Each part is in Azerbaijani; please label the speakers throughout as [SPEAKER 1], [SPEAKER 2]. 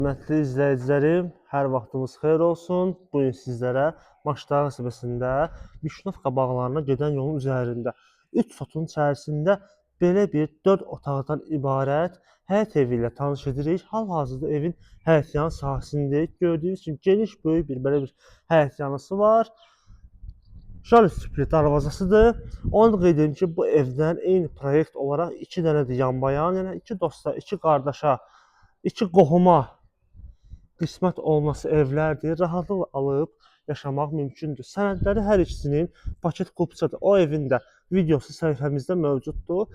[SPEAKER 1] Hörmətli izləyicilərim, hər vaxtınız xeyir olsun. Bu gün sizlərə Maçlar qəsəbəsində Vişnovka bağlarına gedən yolun üzərində 3 sotun içərisində belə bir 4 otaqdan ibarət həyət evi ilə tanış edirik. Hal-hazırda evin həyətyanı sahəsindəyik. Gördüyünüz kimi geniş, böyük belə bir həyətyanısı var. Şalüs tipli darvazasıdır. Onu da qeyd edim ki, bu evdən eyni proyekt olaraq 2 dənə də yanbayan, yəni 2 dosta, 2 qardaşa, 2 qohuma qismət olması evlərdir. Rahatlıqla alıb yaşamaq mümkündür. Sənədləri hər ikisinin paket kupçadır. O evin də videosu səhifəmizdə mövcuddur.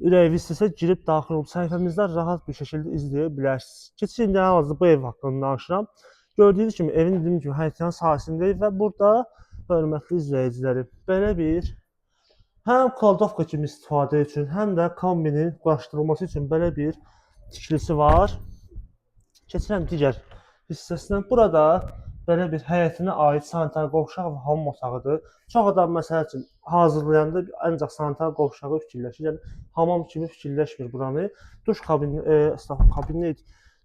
[SPEAKER 1] Ürəyiniz istəsə girib daxil olub səhifəmizdən rahat bir şəkildə izləyə bilərsiniz. Keçin indi hal-hazırda bu ev haqqında danışıram. Gördüyünüz kimi evin dediyim kimi həyətyan sahəsindəyik və burada hörmətli izləyicilərim belə bir həm kladovka kimi istifadə üçün, həm də kombinin quraşdırılması üçün belə bir tikilisi var. Keçirəm digər hissəsinə. Burada belə bir həyətinə aid sanitar qovşaq və hamam otağıdır. Çox adam məsəl üçün hazırlayanda ancaq sanitar qovşağı fikirləşir. Yəni hamam kimi fikirləşmir buranı. Duş kabini,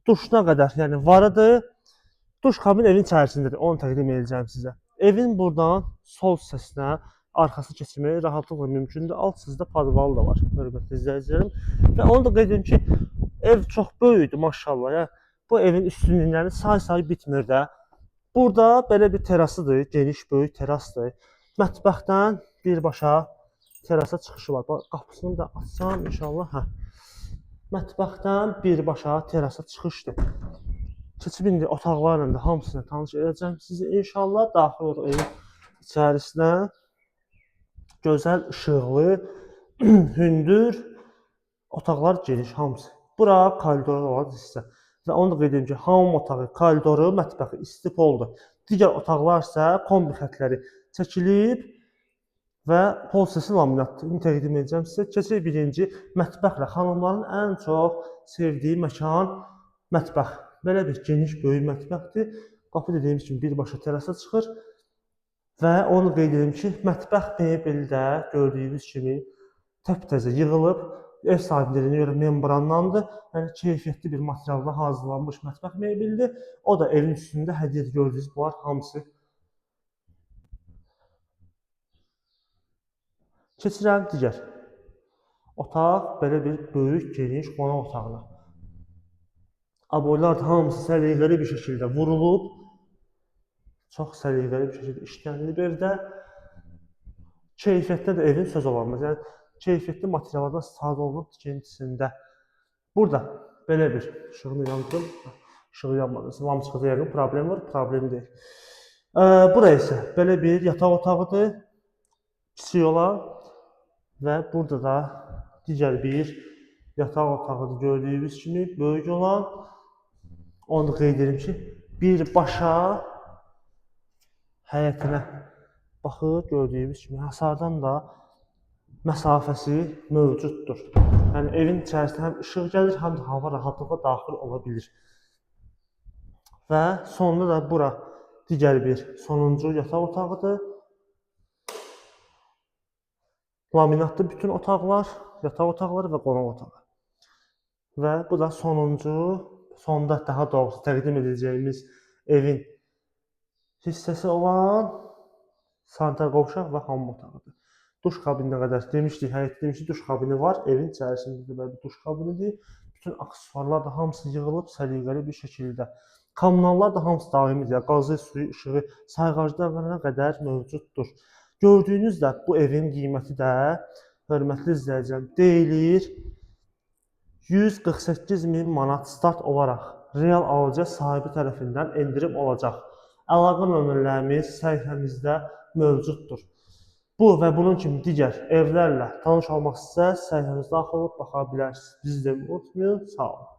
[SPEAKER 1] duşuna qədər, yəni varıdır. Duş kabin evin içərisindədir. Onu təqdim edəcəm sizə. Evin buradan sol hissəsinə arxası keçirmək rahatlıqla mümkündür. Alt hissəsində podvalı da var, hörmətli izləyicilərim. Və onu da qeyd edim ki, ev çox böyükdür, maşallah. Yəni bu evin üstünlükləri say bitmir də. Burada belə bir terasıdır, geniş, böyük terasdır. Mətbəxdən birbaşa terasa çıxışı var. Qapısını da açsam inşallah. Mətbəxdən birbaşa terasa çıxışdır. Keçib indi otaqlarla da hamısına tanış edəcəm sizi. İnşallah daxil olur evin içərisinə. Gözəl, işıqlı, hündür otaqlar geniş hamısı. Bura koridor olan hissə. Və onu da qeyd edim ki, hamam otağı, koridoru, mətbəxi istipoldur. Digər otaqlar isə kombi xətləri çəkilib və pol hissəsi laminatdır. Bunu təqdim edəcəm sizə. Keçək birinci mətbəxlə. Xanımların ən çox sevdiyi məkan mətbəx. Belə bir geniş, böyük mətbəxdir. Qapı dediyimiz kimi birbaşa terasa çıxır. Və onu qeyd edim ki, mətbəx mebeli də gördüyünüz kimi təptəzə yığılıb. Ev sahibinin dediyinə görə membrandandır. Yəni keyfiyyətli bir materialdan hazırlanmış mətbəx mebelidir. O da evin üstündə hədiyyə gördüyünüz bunlar hamısı. Keçirəm digər otaq, belə bir böyük, geniş qonaq otağına. Aboylar da hamısı səliqəli bir şəkildə vurulub. Çox səliqəli bir şəkildə işlənilib evdə. Keyfiyyətdə də evin söz olanmaz. Yəni keyfiyyətli materiallardan istifadə olunub tikintisində. Burada belə bir işığını yandım. İşığı yanmadı. Lamçıqda yəqin problem var, problem deyil. Burası isə belə bir yataq otağıdır. Kiçik olan və burada da digər bir yataq otağıdır gördüyünüz kimi böyük olan. Onu da qeyd edim ki, birbaşa həyətinə baxır gördüyünüz kimi hasardan da məsafəsi mövcuddur. Yəni evin içərisində həm işıq gəlir, həm də hava rahatlıqla daxil ola bilir. Və sonunda da bura digər bir sonuncu yataq otağıdır. Laminatlı bütün otaqlar, yataq otaqları və qonaq otağı. Və bu da sonuncu, sonda daha doğrusu təqdim edəcəyimiz evin hissəsi olan sanitar qovşaq və hamam otağıdır. Duş kabininə qədər demişdik, həyətdə demişdik, duş kabini var. Evin içərisində də belə bir duş kabinidir. Bütün aksesuarlar da hamısı yığılıb səliqəli bir şəkildə. Kommunallar da hamısı daimidir. Qazı, suyu, işığı sayğaclarına qədər mövcuddur. Gördüyünüz də bu evin qiyməti də, hörmətli izləyicilərim, deyilir 148.000 manat start olaraq real alıcı sahibi tərəfindən endirim olacaq. Əlaqə nömrələrimiz səhifəmizdə mövcuddur. Bu və bunun kimi digər evlərlə tanış olmaq istəsəniz səhifəmizə daxil olub baxa bilərsiniz. Bizi də unutmayın. Sağ olun.